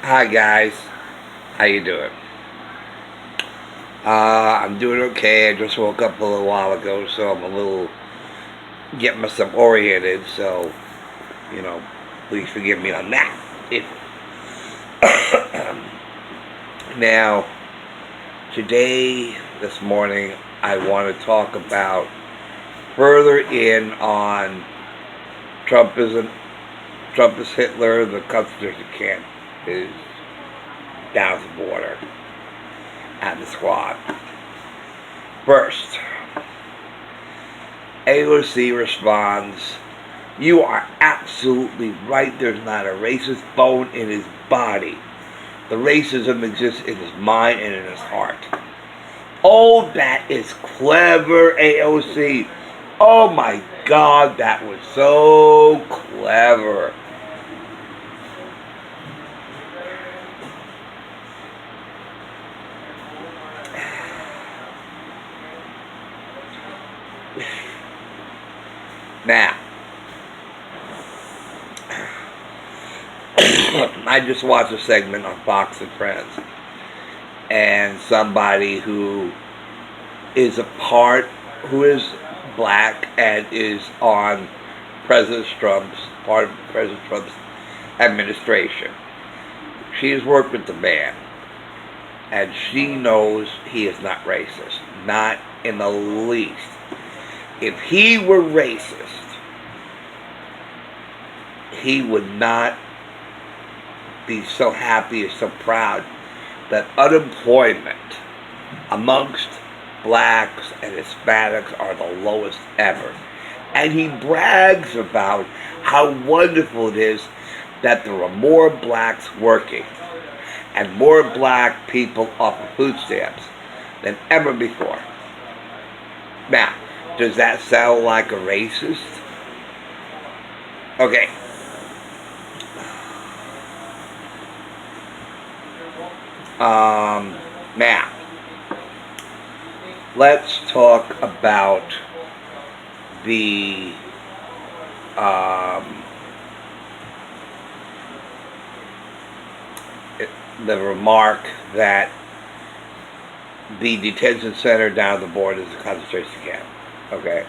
Hi guys, how you doing? I'm doing okay. I just woke up a little while ago, so I'm a little getting myself oriented. So, you know, please forgive me on that. If now, today, this morning, I want to talk about further in on Trumpism. Trump is Hitler. The concentration camp is down the border and the squad. First, AOC responds, "You are absolutely right. There's not a racist bone in his body. The racism exists in his mind and in his heart." Oh, that is clever, AOC. Oh my God, that was so clever. Now, I just watched a segment on Fox and Friends, and somebody who is who is black and is on part of President Trump's administration. She has worked with the man, and she knows he is not racist, not in the least. If he were racist, he would not be so happy and so proud that unemployment amongst blacks and Hispanics are the lowest ever. And he brags about how wonderful it is that there are more blacks working and more black people off of food stamps than ever before. Now, does that sound like a racist? Okay. Now, let's talk about the remark that the detention center down the border is a concentration camp. Okay.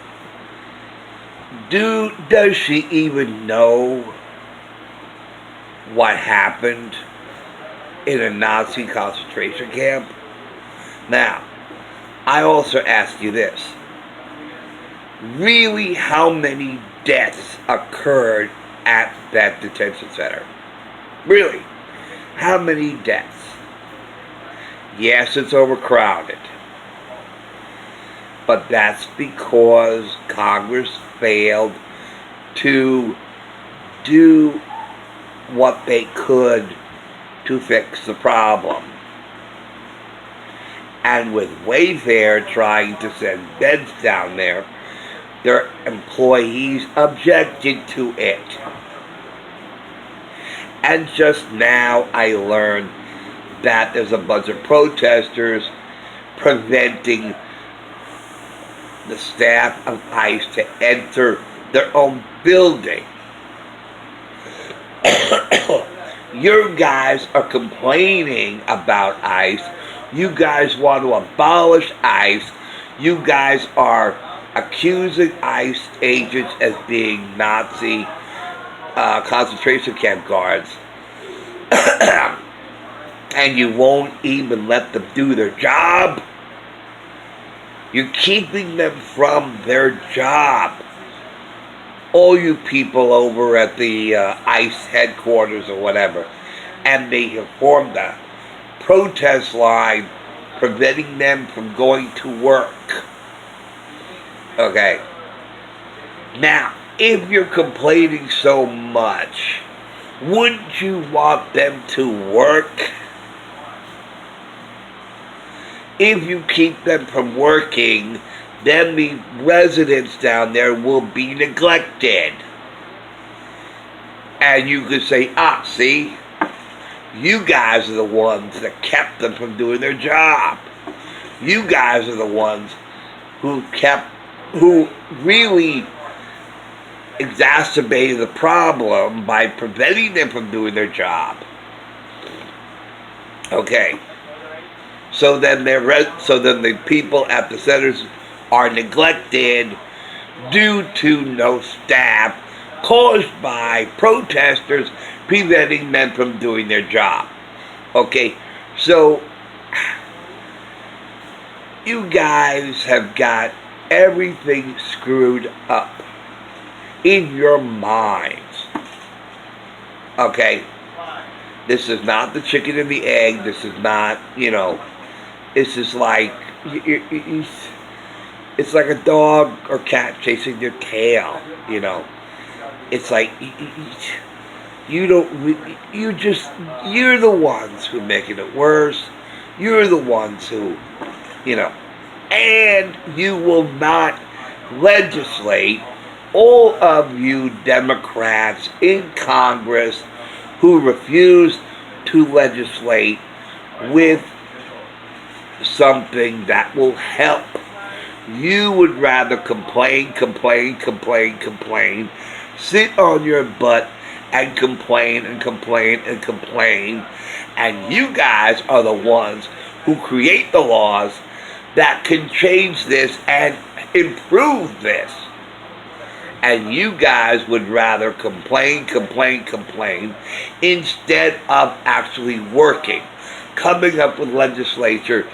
Does she even know what happened in a Nazi concentration camp? Now, I also ask you this. Really, how many deaths occurred at that detention center? Really? How many deaths? Yes, it's overcrowded. But that's because Congress failed to do what they could to fix the problem. And with Wayfair trying to send beds down there, their employees objected to it. And just now I learned that there's a bunch of protesters preventing the staff of ICE to enter their own building. Your guys are complaining about ICE. You guys want to abolish ICE. You guys are accusing ICE agents as being Nazi concentration camp guards. And you won't even let them do their job. You're keeping them from their job. All you people over at the ICE headquarters or whatever, and they have formed a protest line preventing them from going to work. Okay. Now, if you're complaining so much, wouldn't you want them to work? If you keep them from working, then the residents down there will be neglected. And you could say, see, you guys are the ones that kept them from doing their job. You guys are the ones who really exacerbated the problem by preventing them from doing their job. Okay. So then the people at the centers are neglected due to no staff caused by protesters preventing men from doing their job. Okay, so you guys have got everything screwed up in your minds. Okay, this is not the chicken and the egg. This is not, this is like, it's like a dog or cat chasing their tail, It's like, you're the ones who are making it worse. You're the ones who, and you will not legislate. All of you Democrats in Congress who refuse to legislate with something that will help. You would rather complain, sit on your butt and complain, and you guys are the ones who create the laws that can change this and improve this. And you guys would rather complain instead of actually working, coming up with legislature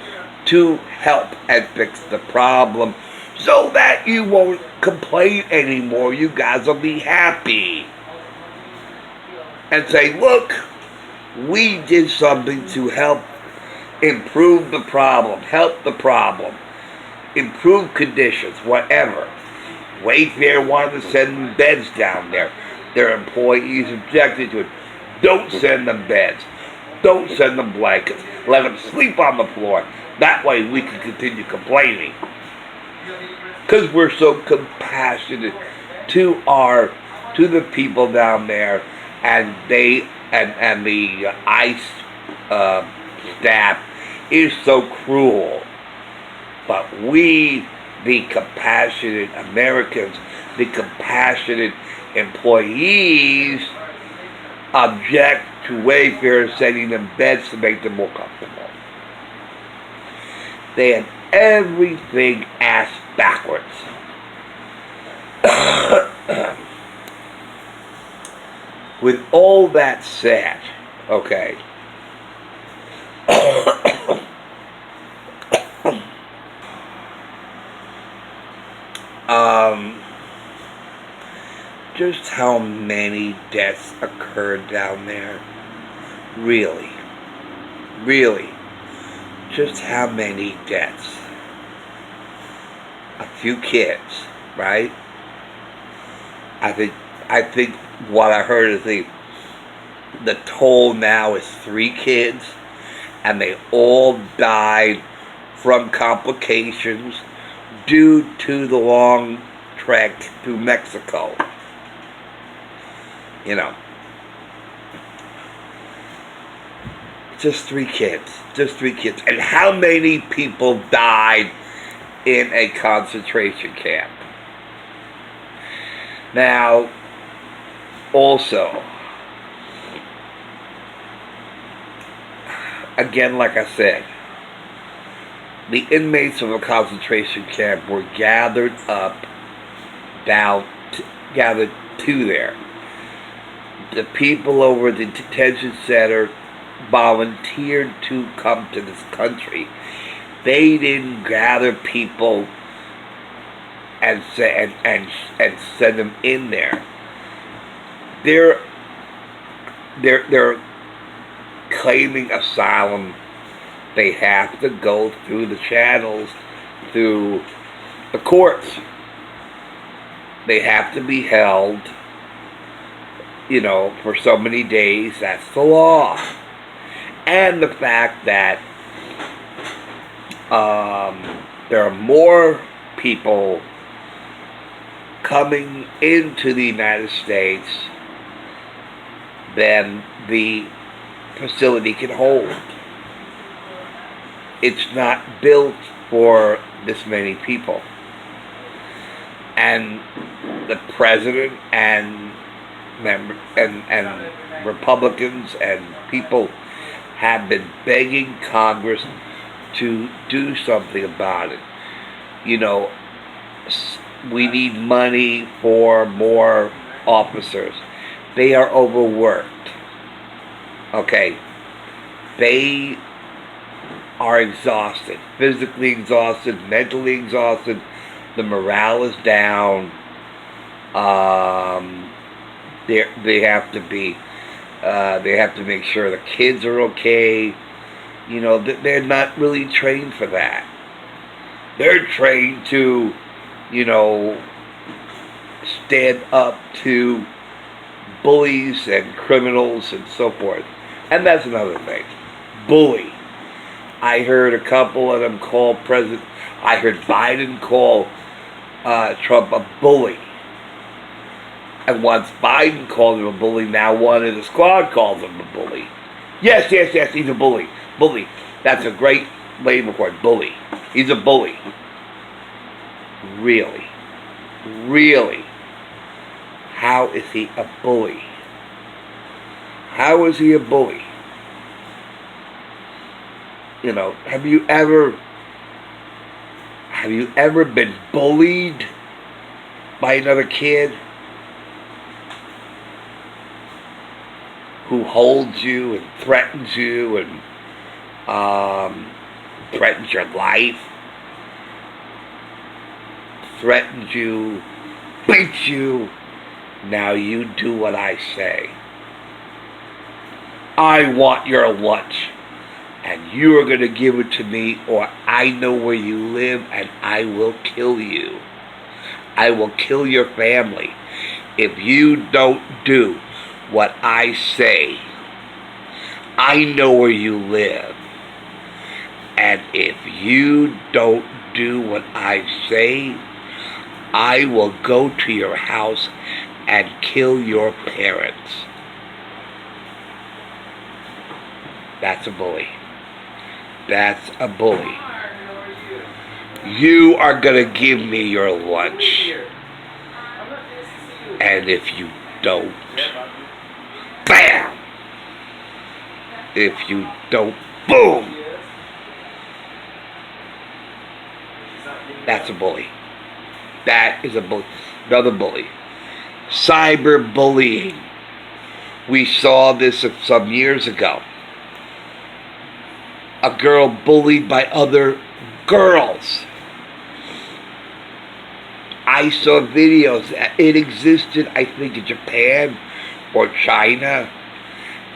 to help and fix the problem so that you won't complain anymore. You guys will be happy and say, look, we did something to help improve the problem, improve conditions, whatever. Wayfair wanted to send them beds down there. Their employees objected to it. Don't send them beds. Don't send them blankets. Let them sleep on the floor. That way we can continue complaining. Because we're so compassionate to the people down there, and the ICE staff is so cruel. But we, the compassionate Americans, the compassionate employees, object to Wayfair sending them beds to make them more comfortable. They have everything ass backwards. With all that said, okay, just how many deaths occurred down there? Really? Just how many deaths? A few kids, right? I think what I heard is the toll now is 3 kids, and they all died from complications due to the long trek through Mexico. Just 3 kids. And how many people died in a concentration camp? Now, also, again, like I said, the inmates of a concentration camp were gathered to there. The people over the detention center volunteered to come to this country. They didn't gather people and send them in there. They're claiming asylum. They have to go through the channels, through the courts. They have to be held, for so many days. That's the law. And the fact that there are more people coming into the United States than the facility can hold. It's not built for this many people. And the president and Republicans and people have been begging Congress to do something about it. You know, we need money for more officers. They are overworked. Okay. They are exhausted, physically exhausted, mentally exhausted. The morale is down. They have to be. They have to make sure the kids are okay. You know, they're not really trained for that. They're trained to, you know, stand up to bullies and criminals and so forth. And that's another thing. Bully. I heard a couple of them call I heard Biden call Trump a bully. And once Biden called him a bully, now one in the squad calls him a bully. Yes, he's a bully. Bully. That's a great label for it. Bully. He's a bully. Really? Really? How is he a bully? How is he a bully? You know, have you ever been bullied by another kid who holds you and threatens you and threatens your life, threatens you, beats you? Now you do what I say. I want your lunch, and you are going to give it to me, or I know where you live, and I will kill you. I will kill your family if you don't do what I say. I know where you live, and if you don't do what I say, I will go to your house and kill your parents. That's a bully. That's a bully. You are going to give me your lunch. And if you don't, bam! If you don't, boom! That's a bully. That is a bully. Another bully. Cyberbullying. We saw this some years ago. A girl bullied by other girls. I saw videos. It existed, I think, in Japan or China,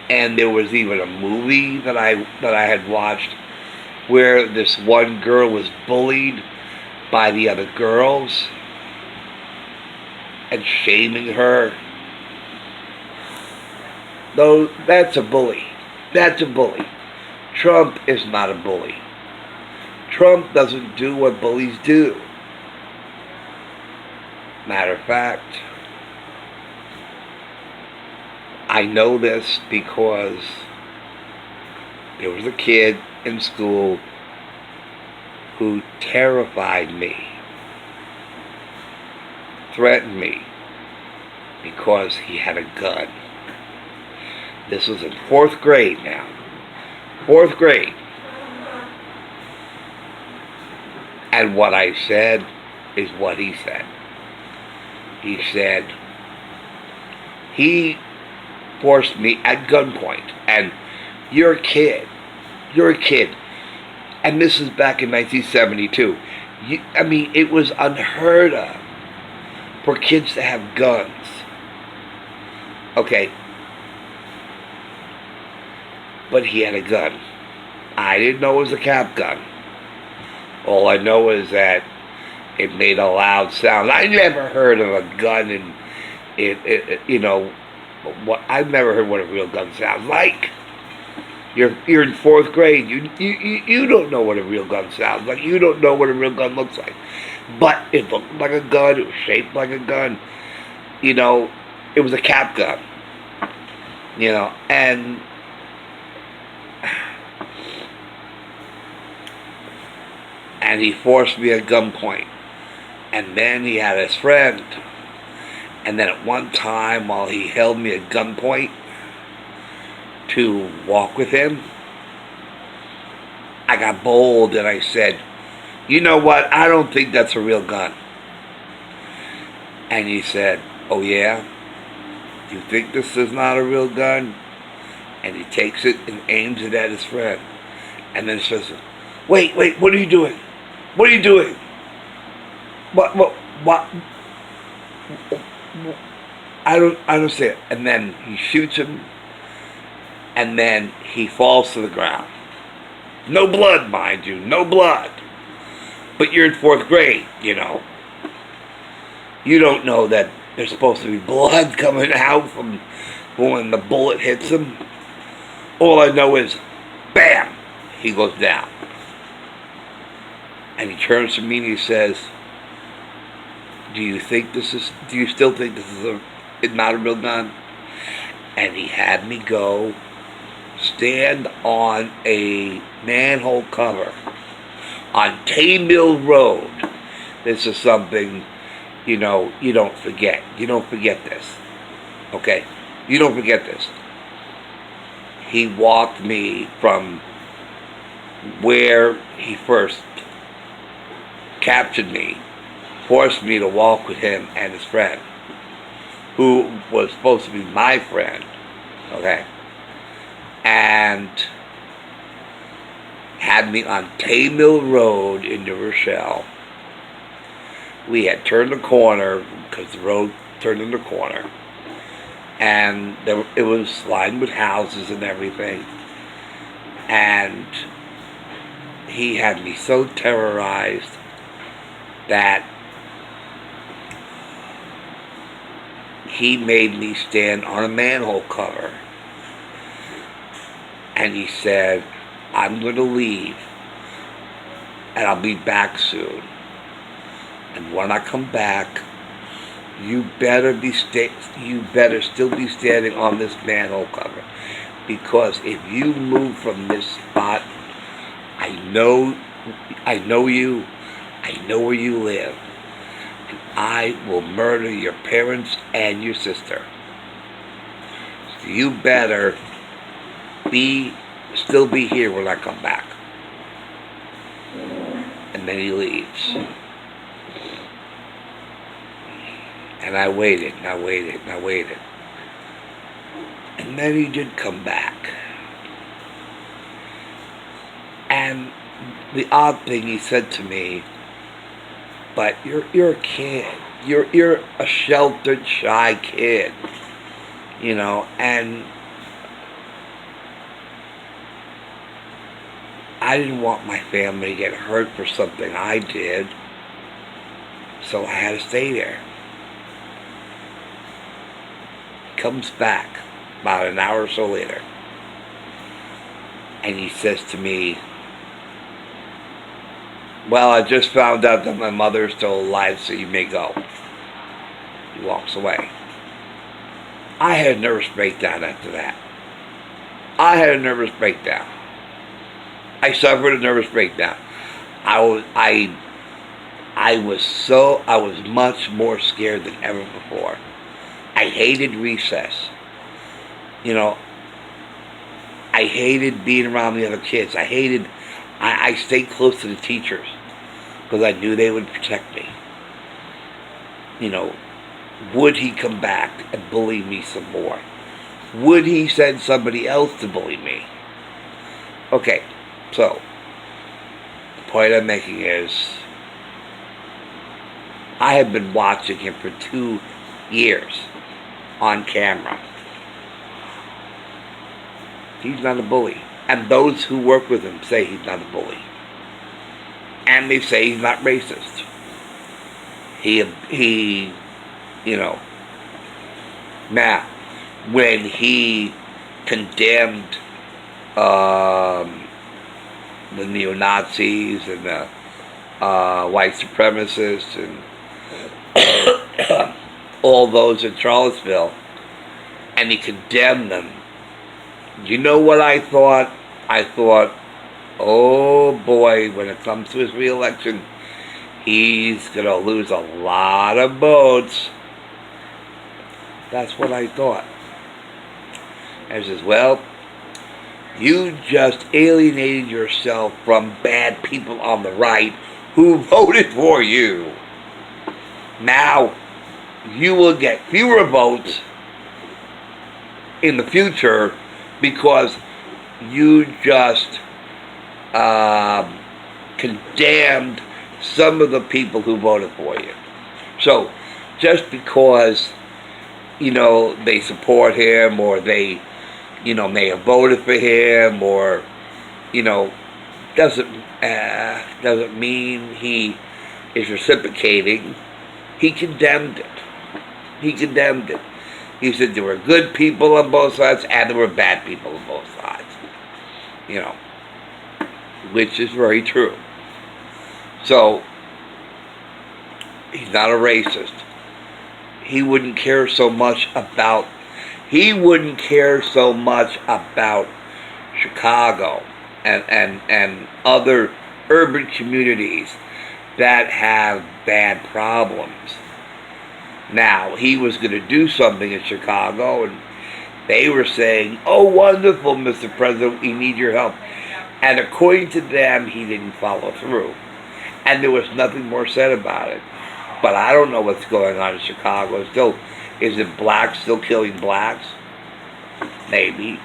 and there was even a movie that I had watched where this one girl was bullied by the other girls and shaming her. Though that's a bully. That's a bully. Trump is not a bully. Trump doesn't do what bullies do. Matter of fact, I know this because there was a kid in school who terrified me, threatened me, because he had a gun. This was in 4th grade now. 4th grade. And what I said is what he said. He said, he forced me at gunpoint. And you're a kid. You're a kid. And this is back in 1972. I mean, it was unheard of for kids to have guns. Okay. But he had a gun. I didn't know it was a cap gun. All I know is that it made a loud sound. I never heard of a gun, and you know, I've never heard what a real gun sounds like. You're in 4th grade. You don't know what a real gun sounds like. You don't know what a real gun looks like. But it looked like a gun. It was shaped like a gun. You know, it was a cap gun. You know, and he forced me at gunpoint. And then he had his friend. And then at one time, while he held me at gunpoint to walk with him, I got bold and I said, you know what, I don't think that's a real gun. And he said, oh yeah? Do you think this is not a real gun? And he takes it and aims it at his friend. And then says, wait, what are you doing? What are you doing? What? I don't see it. And then he shoots him, and then he falls to the ground. No blood, mind you, no blood. But you're in 4th grade, you know. You don't know that there's supposed to be blood coming out from when the bullet hits him. All I know is, bam, he goes down. And he turns to me and he says, do you still think this is not a real gun? And he had me go stand on a manhole cover on Tay Mill Road. This is something, you know, you don't forget. You don't forget this. Okay? You don't forget this. He walked me from where he first captured me, forced me to walk with him and his friend, who was supposed to be my friend, okay, and had me on Tay Mill Road in New Rochelle. We had turned the corner, because the road turned in the corner, and it was lined with houses and everything, and he had me so terrorized that he made me stand on a manhole cover. And he said, I'm going to leave, and I'll be back soon. And when I come back, you better still be standing on this manhole cover, because if you move from this spot, I know you, I know where you live, and I will murder your parents and your sister. So you better still be here when I come back. And then he leaves. And I waited, and I waited, and I waited. And then he did come back. And the odd thing he said to me, but you're a kid. You're a sheltered, shy kid. You know, and I didn't want my family to get hurt for something I did. So I had to stay there. He comes back about an hour or so later. And he says to me, well, I just found out that my mother is still alive, so you may go. He walks away. I had a nervous breakdown after that. I had a nervous breakdown. I suffered a nervous breakdown. I was much more scared than ever before. I hated recess. You know, I hated being around the other kids. I stayed close to the teachers because I knew they would protect me. You know, would he come back and bully me some more? Would he send somebody else to bully me? Okay, so the point I'm making is I have been watching him for 2 years on camera. He's not a bully. And those who work with him say he's not a bully. And they say he's not racist. He, you know, now, when he condemned the neo-Nazis and the white supremacists and all those in Charlottesville, and he condemned them, you know what I thought? I thought, oh boy, when it comes to his re-election, he's going to lose a lot of votes. That's what I thought. I says, well, You just alienated yourself from bad people on the right who voted for you. Now, you will get fewer votes in the future because you just condemned some of the people who voted for you. So, just because, they support him or they, may have voted for him or, doesn't mean he is reciprocating. He condemned it. He condemned it. He said there were good people on both sides and there were bad people on both sides. Which is very true. So, he's not a racist. He wouldn't care so much about Chicago and other urban communities that have bad problems. Now, he was going to do something in Chicago, and they were saying, "Oh, wonderful, Mr. President, we need your help." And according to them, he didn't follow through. And there was nothing more said about it. But I don't know what's going on in Chicago. Is it blacks still killing blacks? Maybe.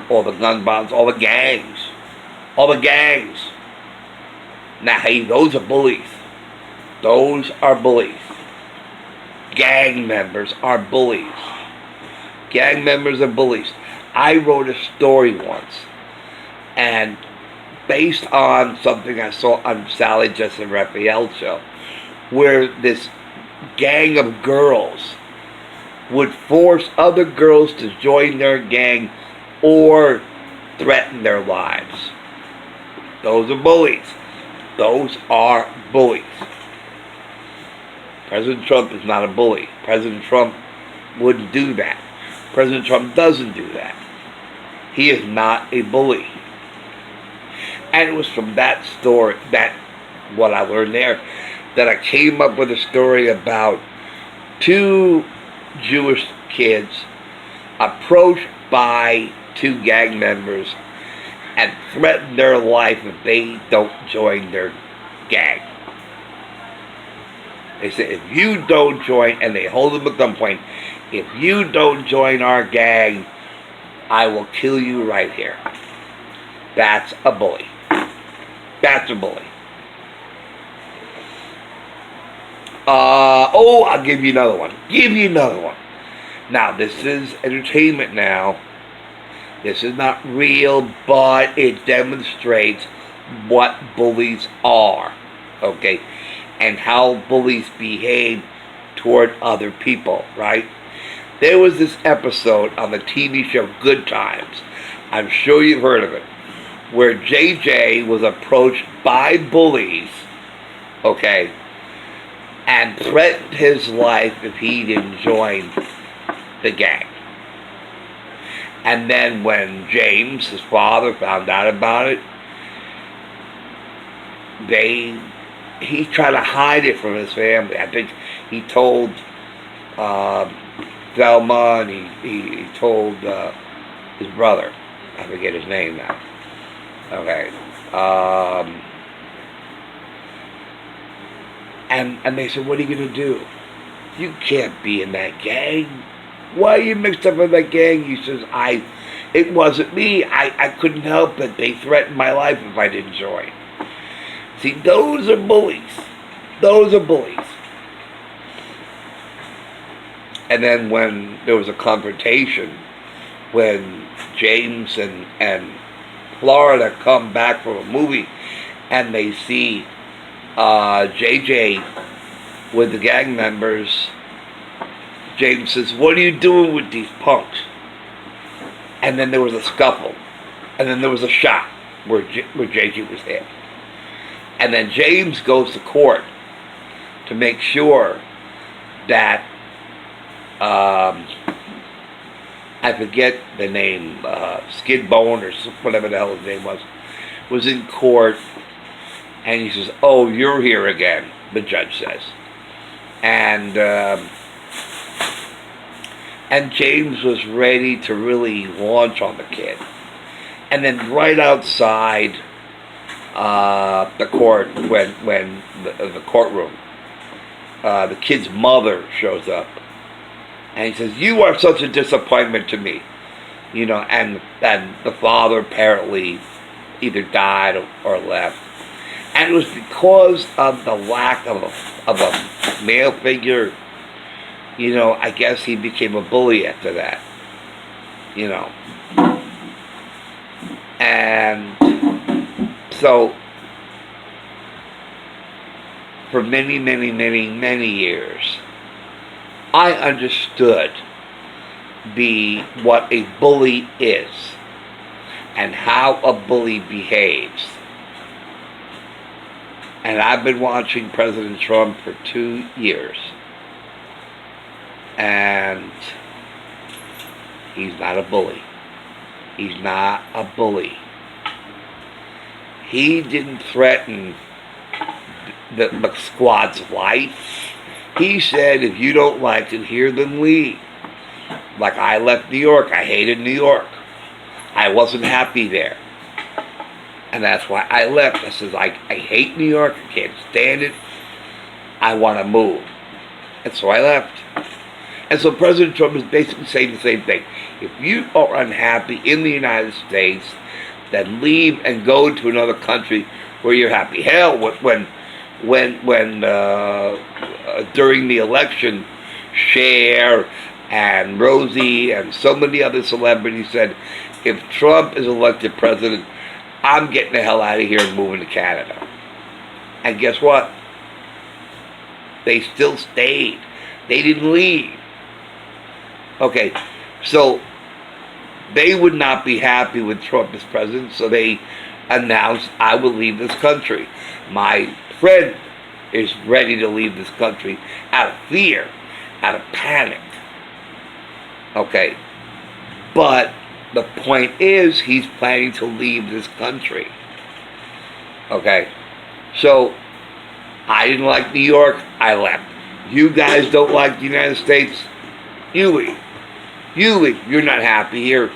All the gun violence, all the gangs. Now, hey, those are bullies. Those are bullies. Gang members are bullies. Gang members are bullies. I wrote a story once, and based on something I saw on Sally Jesse Raphael's show, where this gang of girls would force other girls to join their gang or threaten their lives. Those are bullies. Those are bullies. President Trump is not a bully. President Trump wouldn't do that. President Trump doesn't do that. He is not a bully. And it was from that story, what I learned there, that I came up with a story about two Jewish kids approached by two gang members and threatened their life if they don't join their gang. They said, if you don't join, and they hold them at gunpoint, if you don't join our gang, I will kill you right here. That's a bully. That's a bully. I'll give you another one. Now, this is entertainment now. This is not real, but it demonstrates what bullies are, okay? And how bullies behave toward other people, right? There was this episode on the TV show Good Times. I'm sure you've heard of it, where JJ was approached by bullies, okay, and threatened his life if he didn't join the gang. And then when James, his father, found out about it, he tried to hide it from his family. I think he told Thelma, and he told his brother. I forget his name now. Okay. And they said, what are you going to do? You can't be in that gang. Why are you mixed up in that gang? He says, it wasn't me. I couldn't help it. They threatened my life if I didn't join. See, those are bullies. Those are bullies. And then when there was a confrontation, when James and Florida come back from a movie and they see JJ with the gang members, James says, what are you doing with these punks? And then there was a scuffle. And then there was a shot where JJ was hit. And then James goes to court to make sure that, I forget the name, Skidbone or whatever the hell his name was in court. And he says, oh, you're here again, the judge says. And James was ready to really launch on the kid. And then right outside the court, when the courtroom, the kid's mother shows up, and he says, "You are such a disappointment to me," and the father apparently either died or left, and it was because of the lack of a male figure. I guess he became a bully after that. And so for many, many, many, many years, I understood what a bully is and how a bully behaves. And I've been watching President Trump for 2 years. And he's not a bully. He's not a bully. He didn't threaten the squad's life. He said, if you don't like it here, then leave. Like I left New York. I hated New York. I wasn't happy there. And that's why I left. I said, I hate New York. I can't stand it. I want to move. And so I left. And so President Trump is basically saying the same thing. If you are unhappy in the United States, then leave and go to another country where you're happy. Hell, when during the election, Cher and Rosie and so many other celebrities said, if Trump is elected president, I'm getting the hell out of here and moving to Canada. And guess what? They still stayed. They didn't leave. Okay, so they would not be happy with Trump as president, so they announced, I will leave this country. My friend is ready to leave this country out of fear, out of panic. Okay, but the point is, he's planning to leave this country. Okay, so I didn't like New York, I left. You guys don't like the United States, you leave. You leave. You're not happy here.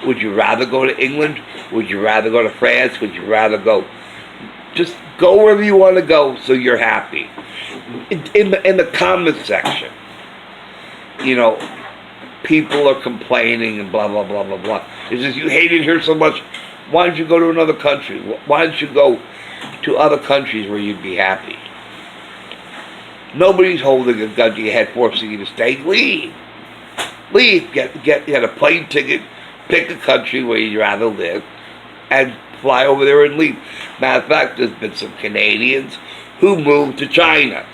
Would you rather go to England? Would you rather go to France? Would you rather go? Just go wherever you want to go so you're happy. In the comment section, people are complaining and blah, blah, blah, blah, blah. It says, you hate it here so much. Why don't you go to another country? Why don't you go to other countries where you'd be happy? Nobody's holding a gun to your head forcing you to stay. Leave. Leave. Get a plane ticket. Pick a country where you'd rather live and fly over there and leave. Matter of fact, there's been some Canadians who moved to China.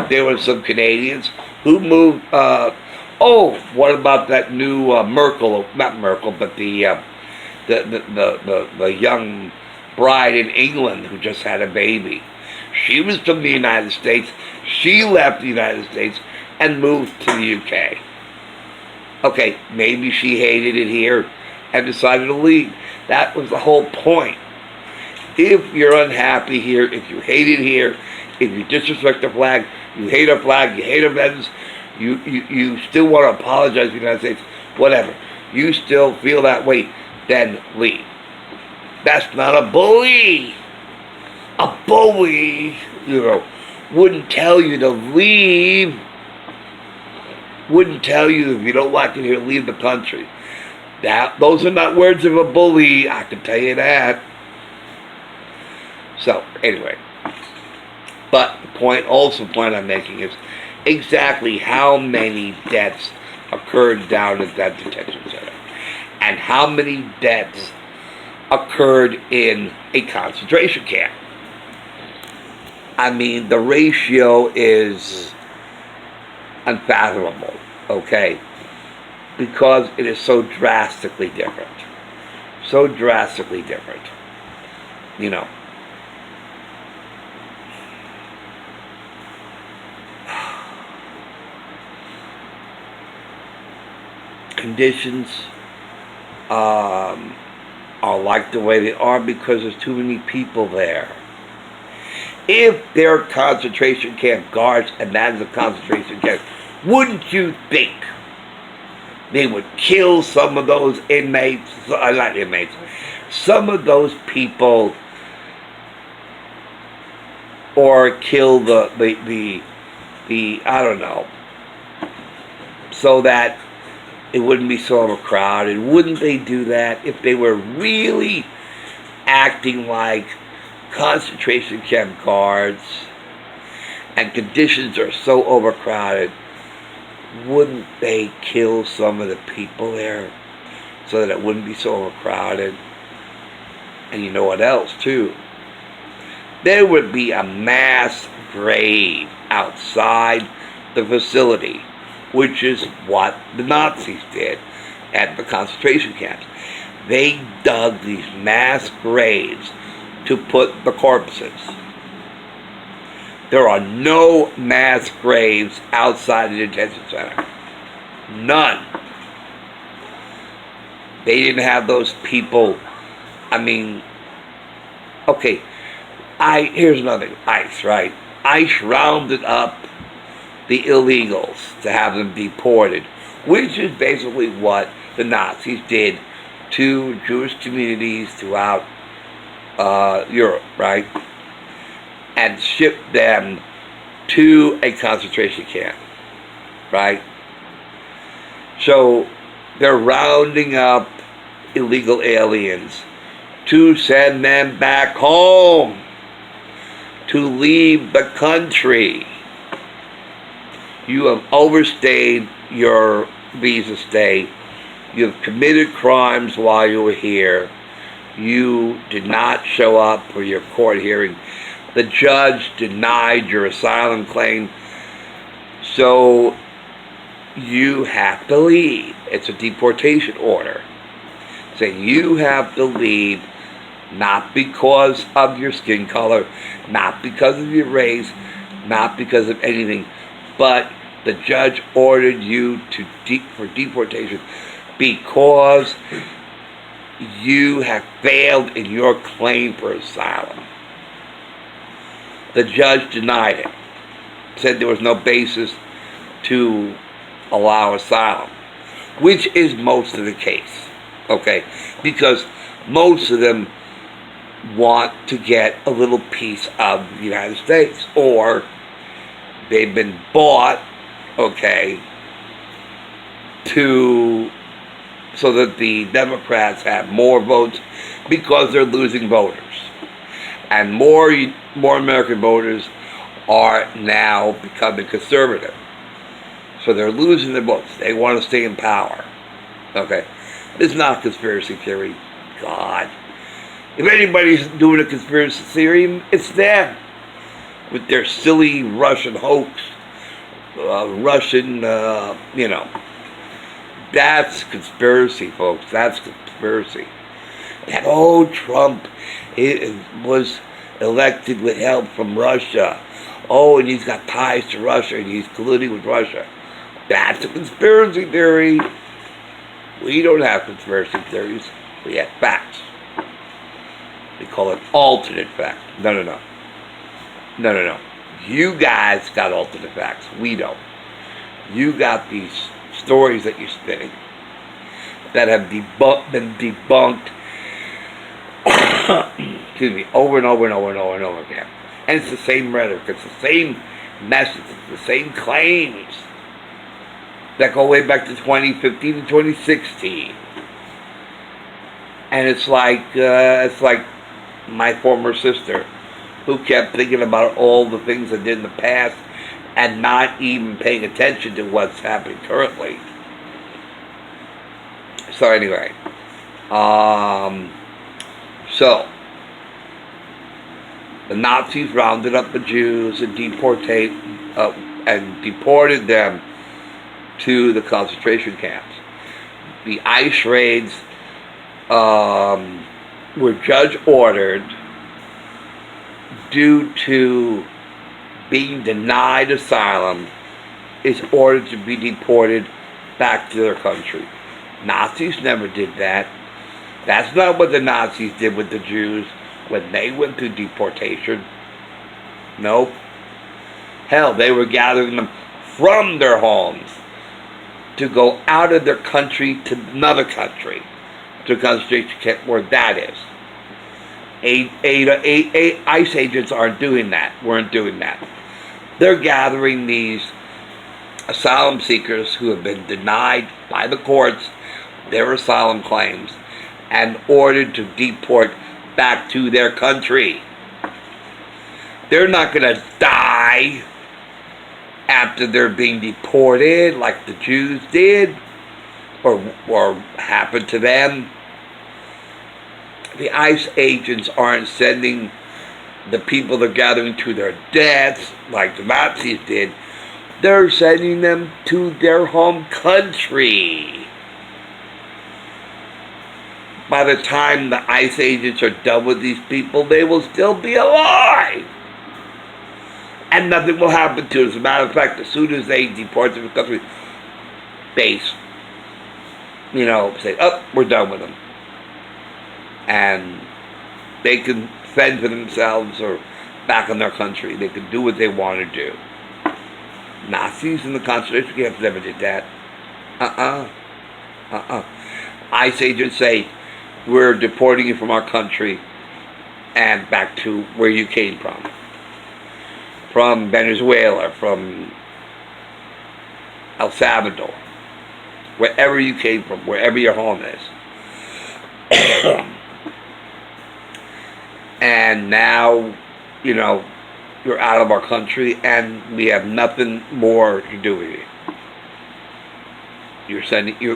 There were some Canadians who moved. What about that new Merkel? Not Merkel, but the young bride in England who just had a baby. She was from the United States. She left the United States and moved to the UK. Okay, maybe she hated it here and decided to leave. That was the whole point. If you're unhappy here, if you hate it here, if you disrespect the flag, you hate our flag, you hate our veterans, you still want to apologize to the United States, whatever. You still feel that way, then leave. That's not a bully. A bully, wouldn't tell you to leave. Wouldn't tell you if you don't like it here, leave the country. Those are not words of a bully, I can tell you that. So, anyway. But the point I'm making is exactly how many deaths occurred down at that detention center. And how many deaths occurred in a concentration camp. I mean, the ratio is unfathomable, okay? Because it is so drastically different. So drastically different. Conditions are like the way they are because there's too many people there. If there are concentration camp guards and that is a concentration camp, wouldn't you think they would kill some of those inmates, not inmates, some of those people, or kill the I don't know, so that it wouldn't be so overcrowded. Wouldn't they do that if they were really acting like concentration camp guards and conditions are so overcrowded? Wouldn't they kill some of the people there so that it wouldn't be so overcrowded? And you know what else, too? There would be a mass grave outside the facility, which is what the Nazis did at the concentration camps. They dug these mass graves to put the corpses. There are no mass graves outside the detention center. None. They didn't have those people. I mean, okay, here's another thing. ICE, right? ICE rounded up the illegals to have them deported, which is basically what the Nazis did to Jewish communities throughout Europe, right? And shipped them to a concentration camp, right? So they're rounding up illegal aliens to send them back home, to leave the country. You have overstayed your visa stay. You have committed crimes while you were here. You did not show up for your court hearing. The judge denied your asylum claim. So you have to leave. It's a deportation order. Saying you have to leave, not because of your skin color, not because of your race, not because of anything, but the judge ordered you for deportation because you have failed in your claim for asylum. The judge denied it, said there was no basis to allow asylum, which is most of the case, okay? Because most of them want to get a little piece of the United States, or they've been bought, okay, so that the Democrats have more votes because they're losing voters. And more American voters are now becoming conservative. So they're losing their votes. They want to stay in power. Okay? This is not a conspiracy theory. God. If anybody's doing a conspiracy theory, it's them. With their silly Russian hoax. That's conspiracy, folks. That's conspiracy. That, Trump was elected with help from Russia. Oh, and he's got ties to Russia, and he's colluding with Russia. That's a conspiracy theory. We don't have conspiracy theories. We have facts. We call it alternate facts. No. You guys got alternate facts. We don't. You got these stories that you're spinning that have been debunked excuse me, over and over again. And it's the same rhetoric, it's the same message, it's the same claims that go way back to 2015 and 2016. And it's like my former sister, who kept thinking about all the things I did in the past and not even paying attention to what's happening currently. So anyway, so the Nazis rounded up the Jews and deported them to the concentration camps. The ICE raids were judge ordered due to being denied asylum, is ordered to be deported back to their country. Nazis never did that. That's not what the Nazis did with the Jews when they went through deportation. Nope. Hell, they were gathering them from their homes to go out of their country to another country to a concentration camp where that is. ICE agents aren't doing that. Weren't doing that. They're gathering these asylum seekers who have been denied by the courts their asylum claims and ordered to deport back to their country. They're not going to die after they're being deported like the Jews did or happened to them. The ICE agents aren't sending the people they're gathering to their deaths like the Nazis did. They're sending them to their home country. By the time the ICE agents are done with these people, they will still be alive. And nothing will happen to them. As a matter of fact, as soon as they deport them to the country, base, say, oh, we're done with them. And they can fend for themselves or back in their country. They can do what they want to do. Nazis in the concentration camps never did that. ICE agents say, we're deporting you from our country and back to where you came from. From Venezuela, from El Salvador, wherever you came from, wherever your home is. And now, you're out of our country and we have nothing more to do with you.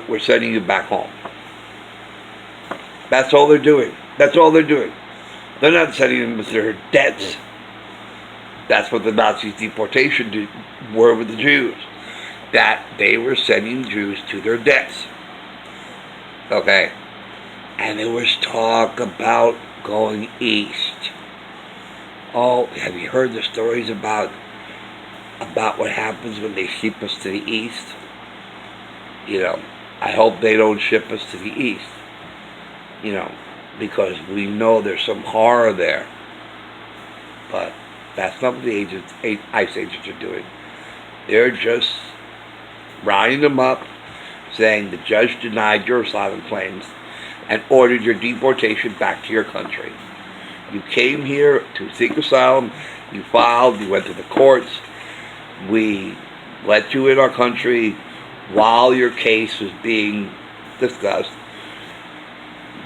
We're sending you back home. That's all they're doing. That's all they're doing. They're not sending them with their debts. That's what the Nazi deportation were with the Jews. That they were sending Jews to their deaths. Okay? And there was talk about going east. Oh, have you heard the stories about what happens when they ship us to the east? I hope they don't ship us to the east. Because we know there's some horror there. But that's not what the ICE agents are doing. They're just rounding them up, saying the judge denied your asylum claims and ordered your deportation back to your country. You came here to seek asylum, you filed, you went to the courts, we let you in our country while your case was being discussed.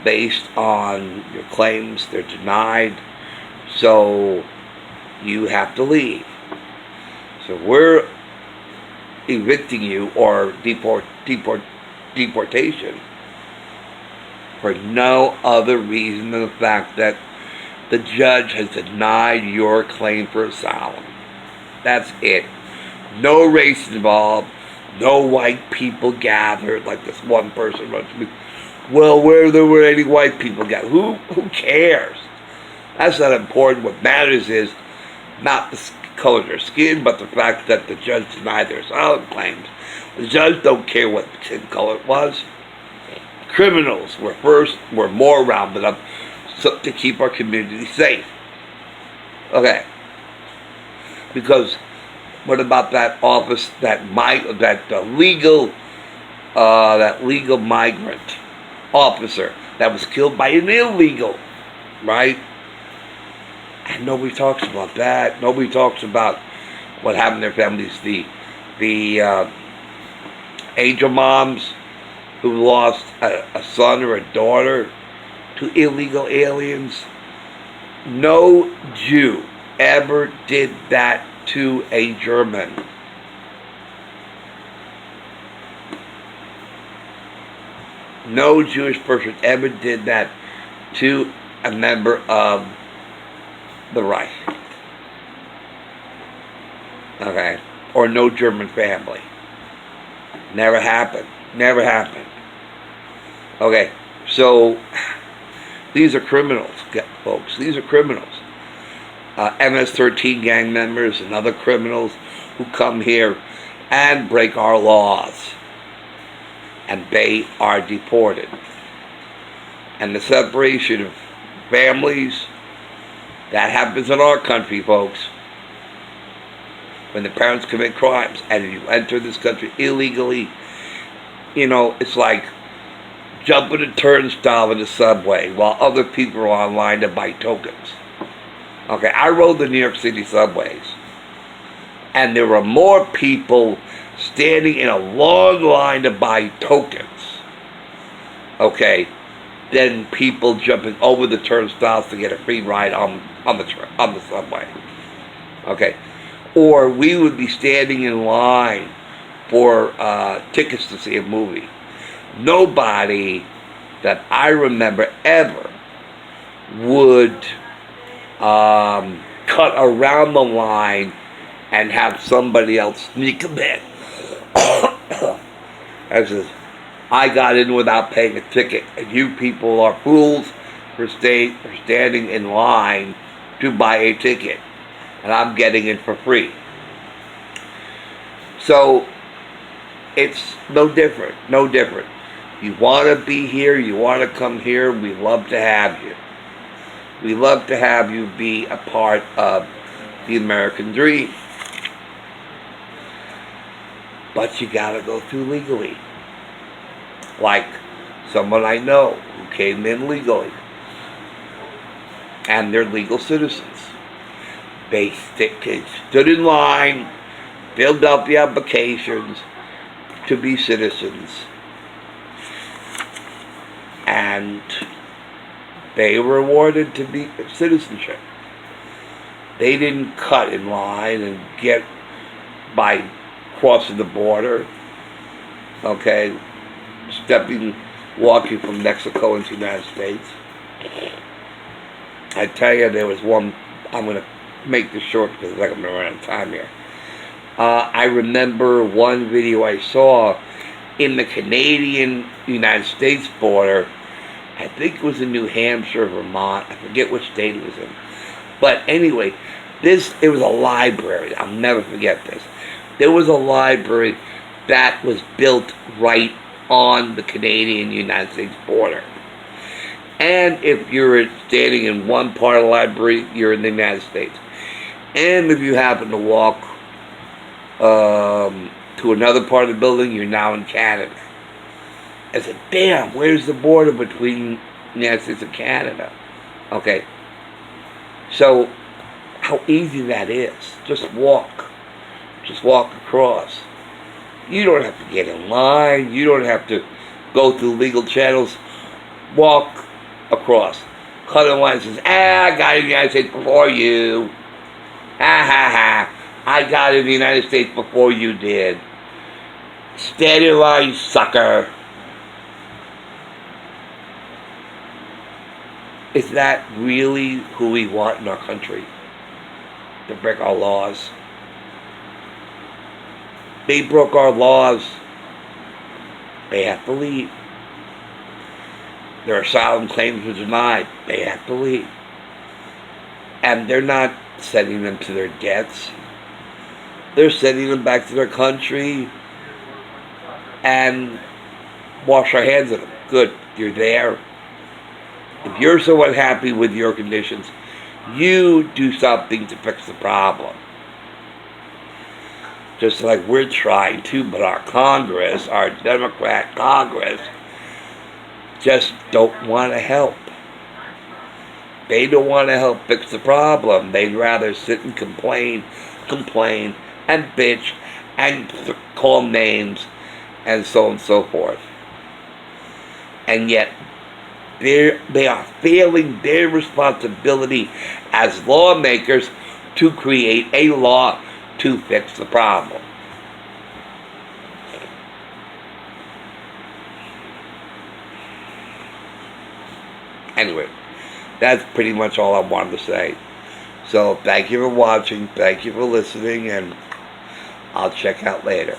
Based on your claims, they're denied, so you have to leave. So we're evicting you or deportation for no other reason than the fact that the judge has denied your claim for asylum. That's it. No race involved, no white people gathered like this one person wrote to me. Well, where there were any white people gathered. Who cares? That's not important. What matters is not the color of their skin, but the fact that the judge denied their asylum claims. The judge don't care what skin color it was. Criminals were more rounded up to keep our community safe. Okay. Because what about that office, that legal migrant officer that was killed by an illegal, right? And nobody talks about that. Nobody talks about what happened to their families. The angel moms who lost a son or a daughter to illegal aliens. No Jew ever did that to a German. No Jewish person ever did that to a member of the Reich. Okay? Or no German family. Never happened. Never happened. Okay, so these are criminals, folks. These are criminals. MS-13 gang members and other criminals who come here and break our laws. And they are deported. And the separation of families, that happens in our country, folks. When the parents commit crimes and you enter this country illegally, it's like jumping a turnstile in the subway while other people are online to buy tokens. Okay, I rode the New York City subways, and there were more people standing in a long line to buy tokens, okay, than people jumping over the turnstiles to get a free ride on the subway. Okay, or we would be standing in line for tickets to see a movie. Nobody that I remember ever would cut around the line and have somebody else sneak them in. As is, I got in without paying a ticket, and you people are fools for standing in line to buy a ticket, and I'm getting it for free. So it's no different. You want to be here, you want to come here, we love to have you. We love to have you be a part of the American dream. But you got to go through legally. Like someone I know who came in legally. And they're legal citizens. They stood in line, filled out the applications to be citizens. And they were awarded to be citizenship. They didn't cut in line and get by crossing the border, okay, walking from Mexico into the United States. I tell you, there was one, I'm going to make this short because I'm going to run out of time here. I remember one video I saw in the Canadian-United States border. I think it was in New Hampshire, Vermont. I forget which state it was in. But anyway, it was a library. I'll never forget this. There was a library that was built right on the Canadian-United States border. And if you're standing in one part of the library, you're in the United States. And if you happen to walk to another part of the building, you're now in Canada. I said, damn, where's the border between the United States and Canada? Okay. So, how easy that is. Just walk. Just walk across. You don't have to get in line. You don't have to go through legal channels. Walk across. Cut in line and says, I got it in the United States before you. Ha ha ha. I got it in the United States before you did. Stand in line, sucker. Is that really who we want in our country? To break our laws? They broke our laws. They have to leave. Their asylum claims were denied. They have to leave. And they're not sending them to their deaths. They're sending them back to their country and wash our hands of them. Good, you're there. If you're so unhappy with your conditions, you do something to fix the problem. Just like we're trying to, but our Congress, our Democrat Congress, just don't want to help. They don't want to help fix the problem. They'd rather sit and complain, and bitch, and call names, and so on and so forth. And yet, they are failing their responsibility as lawmakers to create a law to fix the problem. Anyway, that's pretty much all I wanted to say. So thank you for watching, thank you for listening, and I'll check out later.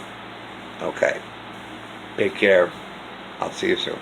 Okay. Take care. I'll see you soon.